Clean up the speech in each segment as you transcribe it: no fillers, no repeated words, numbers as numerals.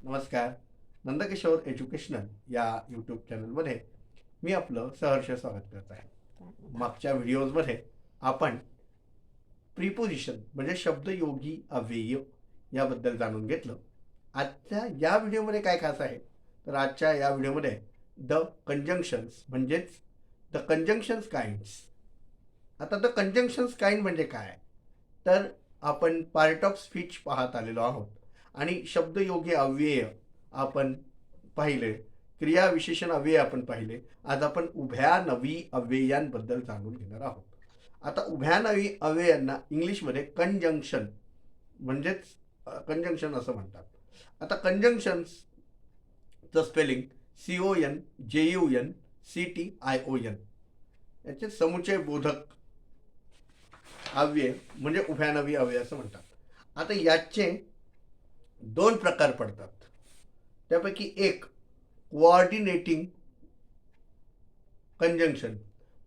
नमस्कार. नंदकिशोर एज्युकेशनल या यूट्यूब चॅनलमध्ये मी आपलं सहर्ष स्वागत करत आहे. मागच्या व्हिडिओजमध्ये आपण प्रिपोजिशन म्हणजे शब्दयोगी अव्यय याबद्दल जाणून घेतलं. आजच्या या व्हिडिओमध्ये काय खास आहे तर आजच्या या व्हिडिओमध्ये द कंजंक्शन्स म्हणजेच द कंजंक्शन्स काइंड्स. आता द कंजंक्शन्स काइंड म्हणजे काय तर आपण पार्ट ऑफ स्पीच पाहत आलेलो आहोत आणि शब्दयोगी अव्यय आपण पाहिले, क्रियाविशेषण अव्यय आपण पाहिले. आज आपण उभ्या नवी अव्ययांबद्दल जाणून घेणार आहोत. आता उभ्या नवी अव्ययांना इंग्लिशमध्ये कंजंक्शन म्हणजेच कंजंक्शन असं म्हणतात. आता कंजंक्शन्सचं स्पेलिंग CONJUNCTION याचे समुच्चय बोधक अव्यय म्हणजे उभ्या नवी अव्यय असं म्हणतात. आता याचे दोन प्रकार पडतात. त्यापैकी एक कोऑर्डिनेटिंग कंजंक्शन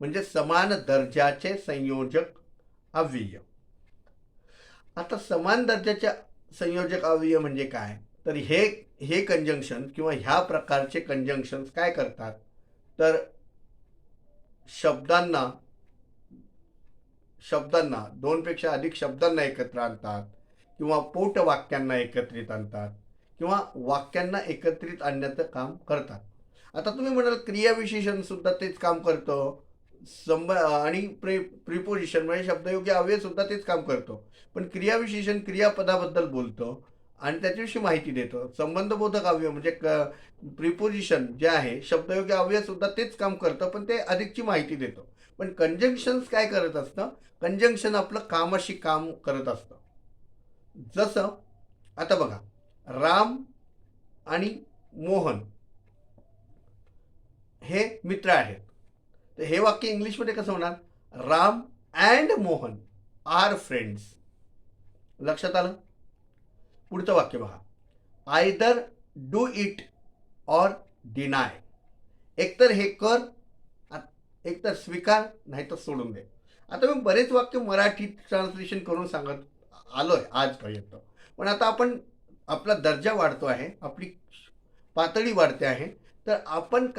म्हणजे समान दर्जाचे संयोजक अव्यय. आता समान दर्जाचे संयोजक अव्यय म्हणजे काय तर हे कंजंक्शन किंवा ह्या प्रकारचे कंजंक्शन्स काय करतात तर शब्दांना दोनपेक्षा अधिक शब्दांना एकत्र आणतात किंवा पोटवाक्यांना एकत्रित आणतात किंवा वाक्यांना एकत्रित आणण्याचं काम करतात. आता तुम्ही म्हणाल क्रियाविशेषण सुद्धा तेच काम करतं, आणि प्रिपोजिशन म्हणजे शब्दयोगी अव्यय सुद्धा तेच काम करतो. पण क्रियाविशेषण क्रियापदाबद्दल बोलतं आणि त्याच्याविषयी माहिती देतं. संबंधबोधक अव्यय म्हणजे प्रिपोजिशन जे आहे शब्दयोगी अव्यय सुद्धा तेच काम करतं पण ते अधिकची माहिती देतं. पण कंजंक्शन्स काय करत असतं, कंजंक्शन आपलं कामाशी काम करत असतं. जसं आता बघा, राम आणि मोहन हे मित्र आहेत. तर हे वाक्य इंग्लिशमध्ये कसं होणार, Ram and Mohan are friends. लक्षात आलं. पुढचं वाक्य बघा, either do it or deny. एकतर हे कर, एकतर स्वीकार, नाही तर सोडून दे. आता मी बरेच वाक्य मराठीत ट्रान्सलेशन करून सांगत आलोय आजपर्यंत, पण आता आपला दर्जा वाढतो आहे, आपली पातळी वाढते आहे, तर आपण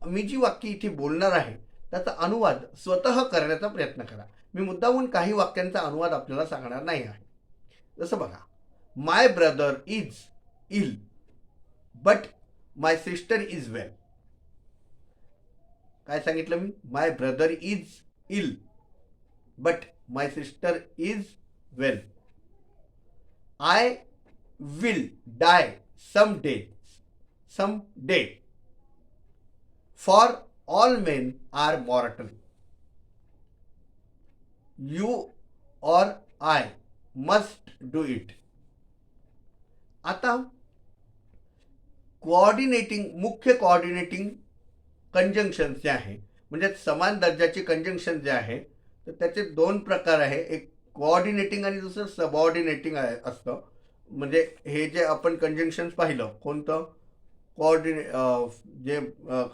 मी जी वाक्य इथे बोलणार आहे त्याचा अनुवाद स्वतः करण्याचा प्रयत्न करा. मी मुद्दामून काही वाक्यांचा अनुवाद आपल्याला सांगणार नाही आहे. जसं बघा, my brother is ill but my sister is well. काय सांगितलं मी, my brother is ill but my sister is well. I will die some day for all men are mortal. You और आय मस्ट डू इट. आता मुख्य coordinating conjunction जे आहे म्हणजे समान दर्जाचे कंजंक्शन जे आहे तर त्याचे दोन प्रकार आहे. एक कोऑर्डिनेटिंग आणि दुसरं सबऑर्डिनेटिंग असतं. म्हणजे हे जे आपण कंजंक्शन्स पाहिलं, कोणतं जे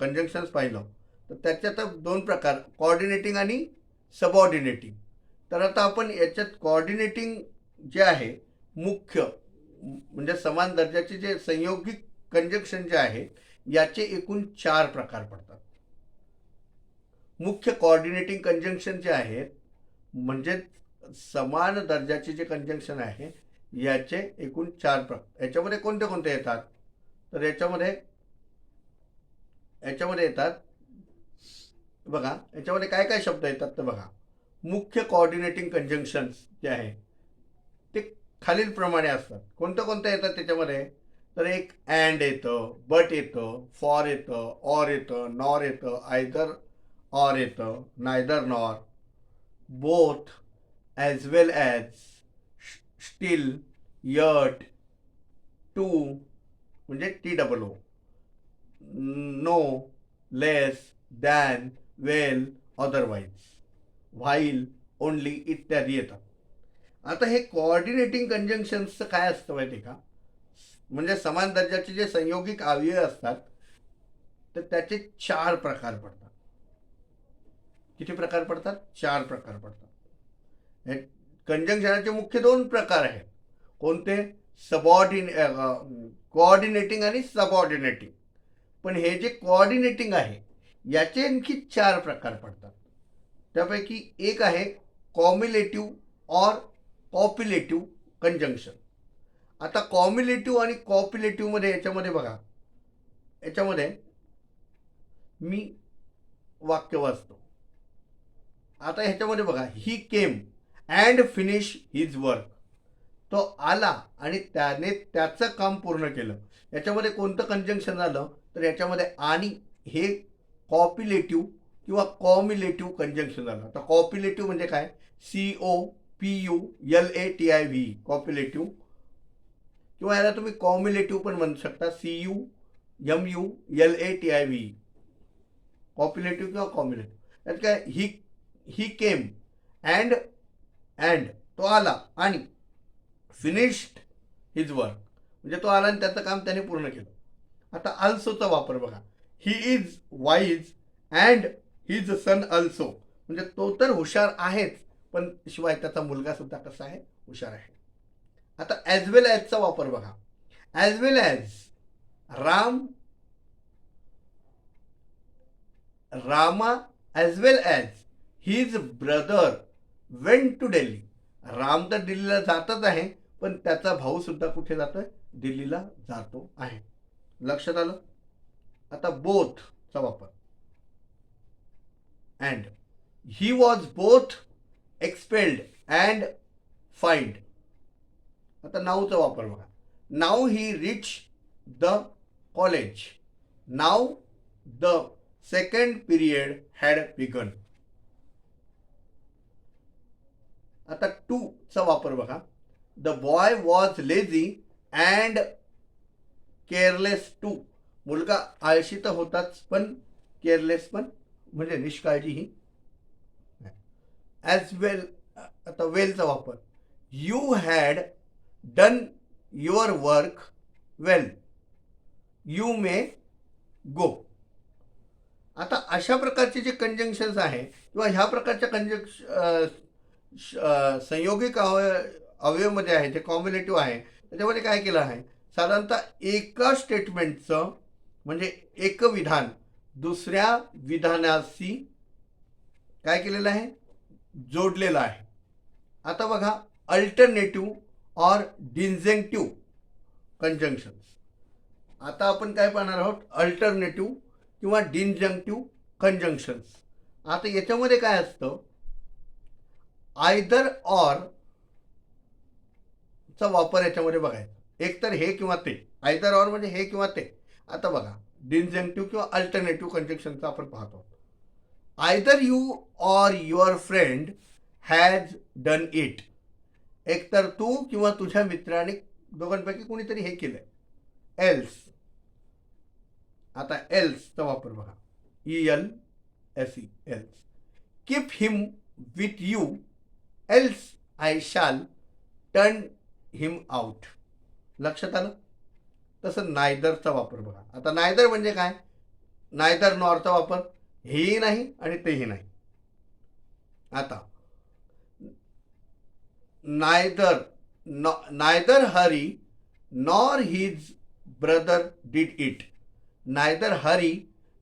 कंजंक्शन्स पाहिलं तर त्याच्यात दोन प्रकार, कोऑर्डिनेटिंग आणि सबऑर्डिनेटिंग. तर आता आपण याच्यात कोऑर्डिनेटिंग जे आहे मुख्य म्हणजे समान दर्जाचे जे संयोगिक कंजंक्शन जे आहे याचे एकूण 4 प्रकार पडतात. मुख्य कोऑर्डिनेटिंग कंजंक्शन जे आहेत म्हणजे समान दर्जाचे जे कंजंक्शन आहे याचे एकूण 4 प्रकार. याच्यामध्ये कोणते कोणते येतात तर याच्यामध्ये येतात बघा, याच्यामध्ये काय काय शब्द येतात तर बघा, मुख्य कोऑर्डिनेटिंग कंजंक्शन्स जे आहे ते खालील प्रमाणे असतात. कोणतं कोणतं येतात त्याच्यामध्ये तर एक अँड येतं, बट येतं, फॉर येतं, ऑर येतं, नॉर येतं, आयदर ऑर येतं, neither nor, both, as well as, still, yet, too म्हणजे TOO, no, less, than, well, otherwise, while, only इत्यादी येतात. आता हे कोऑर्डिनेटिंग कंजंक्शन्सचं काय असतं माहिती का, म्हणजे समान दर्जाचे जे संयोगिक अव्यय असतात तर त्याचे 4 प्रकार पडतात. किती प्रकार पडतात, 4 प्रकार पडतात. कंजंक्शनाचे मुख्य 2 प्रकार आहेत. कोणते, कोऑर्डिनेटिंग आणि सबऑर्डिनेटिंग. पण हे जे कोऑर्डिनेटिंग आहे याचे आणखी 4 प्रकार पडतात. त्यापैकी एक आहे कॉम्युलेटिव्ह ऑर कॉप्युलेटिव्ह कंजंक्शन. आता कॉम्युलेटिव्ह आणि कॉप्युलेटिव्ह मध्ये याच्यामध्ये बघा, याच्यामध्ये मी वाक्य वाचतो. आता ह्याच्यामध्ये बघा, he came and finish his work. तो आला आणि त्याने त्याचं काम पूर्ण केलं. याच्यामध्ये कोणतं कंजंक्शन झालं तर याच्यामध्ये आणि हे कॉप्युलेटिव्ह किंवा कॉम्युलेटिव्ह कंजंक्शन झालं. आता कॉप्युलेटिव्ह म्हणजे काय, COPULATIV कॉप्युलेटिव्ह, किंवा याला तुम्ही कॉम्युलेटिव्ह पण म्हणू शकता, CUMULATIV कॉप्युलेटिव्ह किंवा कॉम्युलेटिव्ह. त्यात काय, ही केम अँड तो आला आणि फिनिश्ड हिज वर्क म्हणजे तो आला आणि त्याचं काम त्याने पूर्ण केलं. आता अल्सोचा वापर बघा, he is wise and his son also म्हणजे तो तर हुशार आहेच पण शिवाय त्याचा मुलगा सुद्धा कसा आहे, हुशार आहे. आता ॲज वेल ॲजचा वापर बघा, as well as Rama as well as his brother went to Delhi. Ram तर दिल्लीला जातच आहे पण त्याचा भाऊ सुद्धा कुठे जातोय, दिल्लीला जातो आहे. लक्षात आलं. आता बोथचा वापर, and he was both expelled and fined. आता नाऊचा वापर बघा, now he reach the college, now the second period had begun. आता टू चा वापर बघा, the boy was lazy and careless too. मुलगा आळशी तर होताच पण केअरलेस पण म्हणजे निष्काळजीही. ॲज वेल, आता वेलचा वापर, you had done your work well, you may go. आता अशा प्रकारचे जे कंजंक्शन्स आहे किंवा ह्या प्रकारच्या संयोगिक अवयवमध्ये आहे जे कॉम्युलेटिव्ह आहे त्याच्यामध्ये काय केलं आहे, साधारणतः एका स्टेटमेंटचं म्हणजे एक विधान दुसऱ्या विधानाशी काय केलेलं आहे, जोडलेलं आहे. आता बघा, अल्टरनेटिव्ह ऑर डिस्जंक्टिव्ह कंजंक्शन्स. आता आपण काय पाहणार आहोत, अल्टरनेटिव्ह किंवा डिस्जंक्टिव्ह कंजंक्शन्स. आता याच्यामध्ये काय असतं, आयदर ऑर चा वापर याच्यामध्ये बघायचा, एकतर हे किंवा ते. आयदर ऑर म्हणजे हे किंवा ते. आता बघा, डिस्जंक्टिव्ह किंवा अल्टरनेटिव्ह कंजंक्शनचा आपण पाहतो. Either you or your friend has done it. एकतर तू किंवा तुझ्या मित्राने दोघांपैकी कोणीतरी हे केलंय. एल्स. आता एल्सचा वापर बघा, ELSE else. Keep him with you else I शाल टर्न हिम आउट. लक्षात आलं. तसं नायदरचा वापर बघा. आता नायदर म्हणजे काय, नायदर नॉरचा वापर, हेही नाही आणि तेही नाही. आता neither Hari nor his brother did it. Neither Hari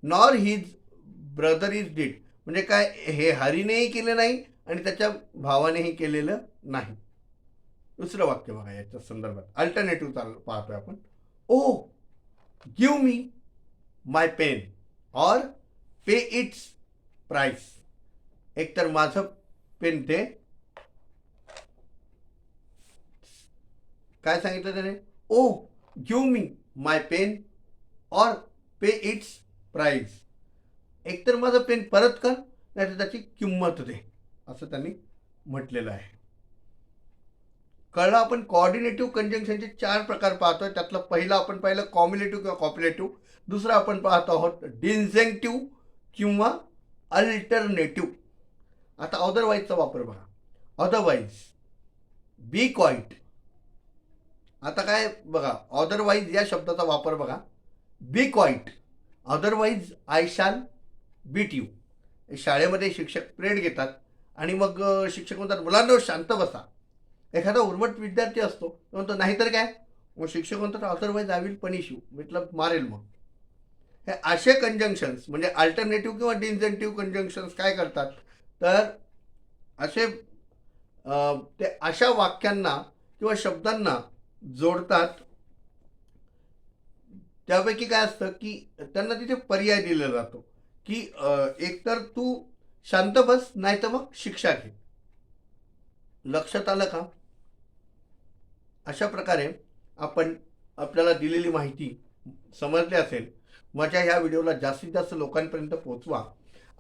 nor his brother is did म्हणजे काय, हे हरीनेही केलं नाही आणि त्याच्या भावानेही केलेलं नाही. दुसरं वाक्य बघा याच्या संदर्भात, अल्टरनेटिव्ह पाहतोय आपण. O give me my pen or pay its price. एकतर माझं पेन दे, काय सांगितलं त्याने, O give me my pen or pay its price. एकतर माझं पेन परत कर नाही तर त्याची किंमत दे, असं त्यांनी म्हटलेलं आहे. कळलं. आपण कोऑर्डिनेटिव्ह कंजंक्शनचे 4 प्रकार पाहतोय. त्यातलं पहिलं आपण पाहिलं कॉम्युलेटिव्ह किंवा कॉप्युलेटिव्ह. दुसरं आपण पाहत आहोत डिस्जंक्टिव्ह किंवा अल्टरनेटिव्ह. आता अदरवाईजचा वापर बघा, अदरवाईज, बी क्वाईट. आता काय बघा, अदरवाईज या शब्दाचा वापर बघा, बी क्वाईट, अदरवाईज आय शाल बीट यू. शाळेमध्ये शिक्षक प्रेड घेतात आणि मग शिक्षक म्हणतात मुलांनो शांत बसा. एखादा उर्मट विद्यार्थी असतो म्हणतो नाहीतर काय, मग शिक्षक म्हणतात otherwise I will punish you, मतलब मारेल. मग हे असे कंजंक्शन्स म्हणजे अल्टरनेटिव्ह किंवा डिन्झेंटिव्ह कंजंक्शन्स काय करतात, तर असे ते अशा वाक्यांना किंवा शब्दांना जोडतात. त्यापैकी काय असतं की त्यांना तिथे पर्याय दिला जातो की एकतर तू शांत बस, नाही तर मग शिक्षा घे. लक्षात आलं का? अशा प्रकारे आपण आपल्याला दिलेली माहिती समजली असेल. माझ्या ह्या व्हिडिओला जास्तीत जास्त लोकांपर्यंत पोहोचवा.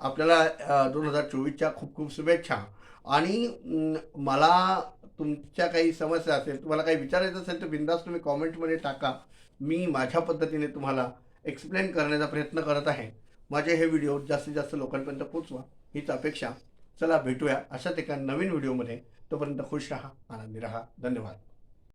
आपल्याला 2024च्या खूप खूप शुभेच्छा. आणि मला तुमच्या काही समस्या असेल, तुम्हाला काही विचारायचं असेल तर बिनधास्त तुम्ही कॉमेंटमध्ये टाका. मी माझ्या पद्धतीने तुम्हाला एक्सप्लेन करण्याचा प्रयत्न करत आहे. माझे हे व्हिडिओ जास्तीत जास्त लोकांपर्यंत पोहोचवा हीच अपेक्षा. चला भेटूया अशाच एका नवीन व्हिडिओमध्ये. तोपर्यंत खुश राहा, आनंदी राहा. धन्यवाद.